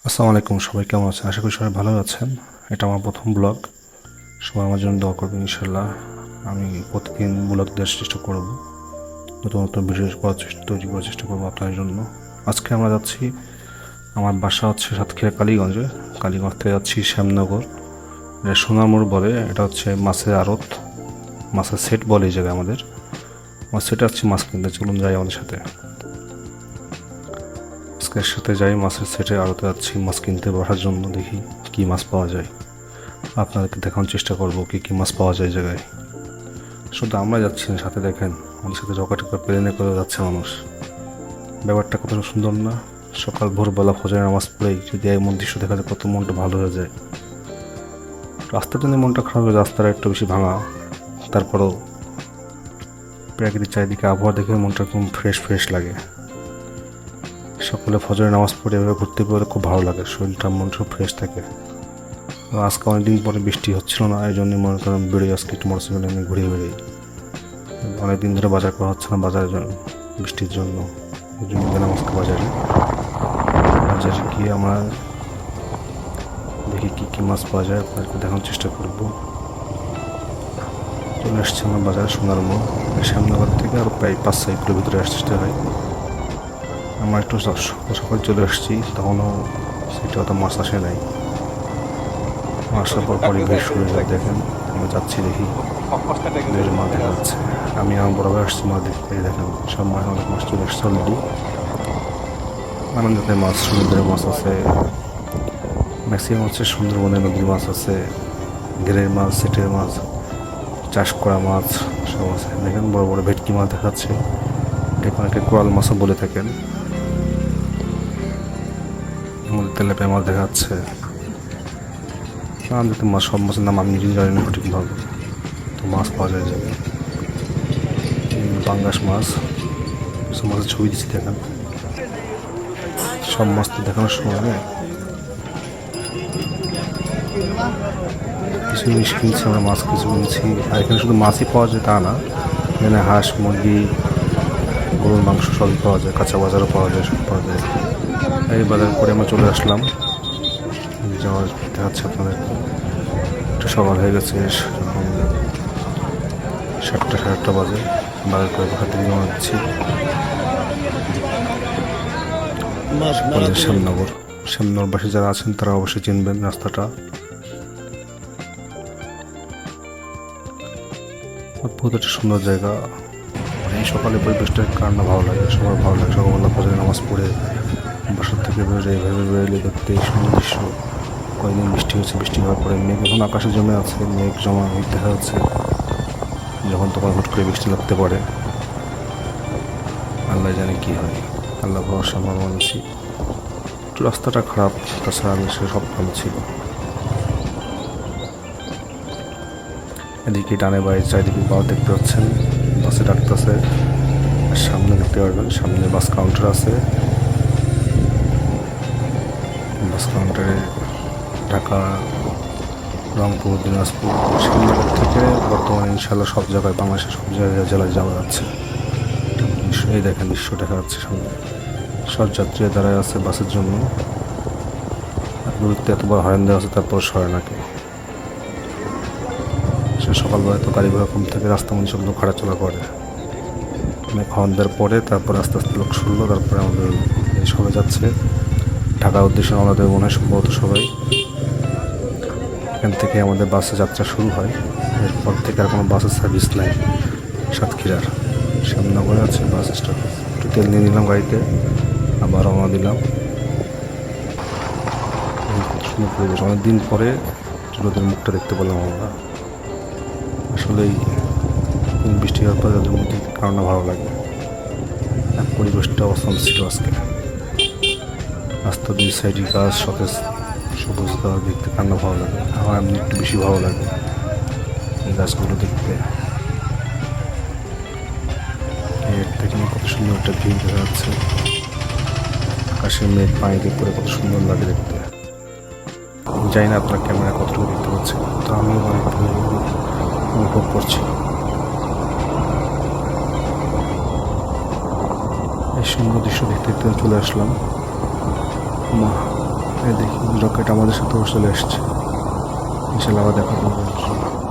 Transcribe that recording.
আসসালামু আলাইকুম, সবাই কেমন আছেন? আশা করি সবাই ভালো আছেন। এটা আমার প্রথম ব্লগ। সবাই আমার জন্য দোয়া করবেন ইনশাল্লাহ। আমি প্রতিদিন ব্লগ দেওয়ার চেষ্টা করব, নতুন নতুন ভিডিও তৈরি করার চেষ্টা করবো আপনার জন্য। আজকে আমরা যাচ্ছি, আমার বাসা হচ্ছে সাতক্ষীরা কালীগঞ্জে। কালীগঞ্জ থেকে যাচ্ছি শ্যামনগর, এটা সোনারমোড় বলে। এটা হচ্ছে মাছের আড়ত, মাছের সেট বলে এই জায়গায় আমাদের। আমার সেটে আসছি মাছ কিনতে, চলুন যাই আমাদের সাথে। আজকের সাথে যাই মাছের সেটে, আড়তে যাচ্ছি মাছ কিনতে বসার জন্য। দেখি কি মাছ পাওয়া যায়, আপনাদেরকে দেখানোর চেষ্টা করবো কী কী মাছ পাওয়া যায় জায়গায়। শুধু আমরা যাচ্ছি না, সাথে দেখেন আমাদের সাথে রকেট করে প্লেনে করে যাচ্ছে মানুষ। ব্যাপারটা কত সুন্দর না? সকাল ভোরবেলা ফজরের নামাজ পড়েই যদি এমন দৃশ্য দেখা যায়, কত মনটা ভালো হয়ে যায়। রাস্তার জন্য মনটা খারাপ হয়ে যায়, রাস্তাটা একটু বেশি ভাঙা। তারপরও প্রাকৃতিক চারিদিকে আবহাওয়া দেখে মনটা একদম ফ্রেশ ফ্রেশ লাগে। সকালে ফজরের নামাজ পড়ে এভাবে ঘুরতে পেরে খুব ভালো লাগে, শরীরটা মন সব ফ্রেশ থাকে। আজকে অনেকদিন পরে বৃষ্টি হচ্ছিল না, এই জন্য মনে করেন বেরোই আজকে একটু মোটরসাইকেল নিয়ে ঘুরে বেরোই। অনেকদিন ধরে বাজার করা হচ্ছে না বাজারের জন্য, বৃষ্টির জন্য। এই জন্য গেলাম আজকে বাজারে। বাজারে গিয়ে আমরা দেখি কী কী মাছ পাওয়া যায়, আপনাদেরকে দেখানোর চেষ্টা করবো। চলে আসছে আমার বাজারে সোনারমোড়, শ্যামনগর থেকে আরও প্রায় 5-6 কিলো ভিতরে আসতে হয়। আমরা একটু সকাল চলে আসছি, তখনও সেটা অত মাছ আসে নাই। আসার পর পরই ভিড় শুরু হয়ে যায়। দেখেন আমরা যাচ্ছি, দেখি বেশ মাছ দেখা যাচ্ছে। আমি আমার বরাবর আসছি মাছ দেখতে। দেখেন সব মাছ, অনেক মাছ চলে এসছে অলরেডি। নানান জাতের মাছ, সমুদ্রের মাছ আছে, ম্যাক্সিমাম হচ্ছে সুন্দরবনের নদীর মাছ আছে, ঘেরের মাছ, সেটের মাছ, চাষ করা মাছ সব আছে। দেখেন বড় বড় ভেটকি মাছ দেখা যাচ্ছে, এটাকে অনেকে কোরাল মাছও বলে থাকেন। আমাদের তেলাপিয়া মাছ দেখা যাচ্ছে। নানান জাতের মাছ, সব মাছের নাম আমি নিজেই জানি না সঠিকভাবে, তো মাছ পাওয়া যায় যাবে। পাঙ্গাস মাছ, সব মাছের ছবি দিচ্ছি দেখেন। সব মাছ তো দেখানোর সময় নেই, কিছু জিনিস কিনছি আমরা, মাছ কিছু কিনছি। আর এখানে শুধু মাছই পাওয়া যায় তা না, এখানে হাঁস, মুরগি, গরুর মাংস সবই পাওয়া যায়, কাঁচা বাজারও পাওয়া যায়, সব পাওয়া যায়। এই বাজার করে আমরা চলে আসলাম। যাওয়ার দেখাচ্ছে আপনাদের, একটু সকাল হয়ে গেছে, যখন 7টা 7:30 বাজে। বাজার করে বাসার দিকে রওনা দিচ্ছি। শ্যামনগর, শ্যামনগরবাসী যারা আছেন তারা অবশ্যই চিনবেন রাস্তাটা। অদ্ভুত একটা সুন্দর জায়গা। এই সকালে পরিবেশটা কার না ভালো লাগে, সবার ভালো লাগে। সকালবেলা ফজরের নামাজ পড়ে বাসার থেকে বেরোয়, এভাবে বেরোলে দেখতে এই সুন্দর দৃশ্য। কয়েকদিন বৃষ্টি হচ্ছে, বৃষ্টি হওয়ার পরে মেঘ এখন আকাশে জমে আছে, মেঘ জমা মেঘ দেখা যাচ্ছে। যখন তখন হুট করে বৃষ্টি লাগতে পারে, আল্লাহ জানে কি হয়। আল্লাহ ভরসা আমরা মানছি। একটু রাস্তাটা খারাপ, তাছাড়া সে সব ভালো ছিল। এদিকে ডানে বাড়ির চারিদিকে বাস দেখতে পাচ্ছেন, বাসে ডাকতেছে। আর সামনে দেখতে পারবেন, সামনে বাস কাউন্টার আছে। বাস কাউন্টারে ঢাকা, রংপুর, দিনাজপুর, শ্যামনগর থেকে বর্তমানে ইনশাল্লাহ সব জায়গায়, বাংলাদেশের সব জায়গায় জেলায় যাওয়া যাচ্ছে। এই দেখেন দৃশ্য দেখা যাচ্ছে সামনে, সব যাত্রীরা দাঁড়ায় আছে বাসের জন্য। দূরত্বে এতবার হরেন দেওয়া আছে, তারপর সরে নাকে। সে সকালবেলায় তো গাড়ি ঘোড়া কম থেকে, রাস্তা মধ্যে সব লোক হাঁটাচলা করে। অনেক হর্ন দেওয়ার পরে তারপর আস্তে আস্তে লোক শুনলো, তারপরে আমাদের সবাই যাচ্ছে ঢাকার উদ্দেশ্যে রওনা দেবে মনে হয় সম্ভবত সবাই। এখান থেকে আমাদের বাসে যাত্রা শুরু হয়। এরপর থেকে আর কোনো বাসের সার্ভিস নাই সাতক্ষীরার। শ্যামনগরে আছে বাস স্টপ। একটু তেল নিয়ে নিলাম গাড়িতে, আবার রওনা দিলাম। কত সুন্দর পরিবেশ, অনেকদিন পরে রোদের মুখটা দেখতে পেলাম আমরা। আসলেই বৃষ্টি হওয়ার পরে রোদের মধ্যে কারণে ভালো লাগে। পরিবেশটা অসম ছিল আজকে। রাস্তা দুই সাইডে গাছ, সতেজ সবুজ গাছ দেখতে কান্না ভালো লাগে। আমার এমনি একটু বেশি ভালো লাগে এই গাছগুলো দেখতে। এর থেকে কত সুন্দর একটা ভিউ দেখা যাচ্ছে, আকাশের মেঘ পানিতে পরে কত সুন্দর লাগে দেখতে। জানি না আপনার ক্যামেরা কতটুকু দেখতে পাচ্ছেন, তো আমিও অনেক অনুভব করছি। এই সুন্দর দৃশ্য দেখতে দেখতে চলে আসলাম এই দেখি রকেট আমাদের সাথেও চলে এসছে। ইনশাল্লাহ আবার দেখা করবো ইনশাল্লাহ।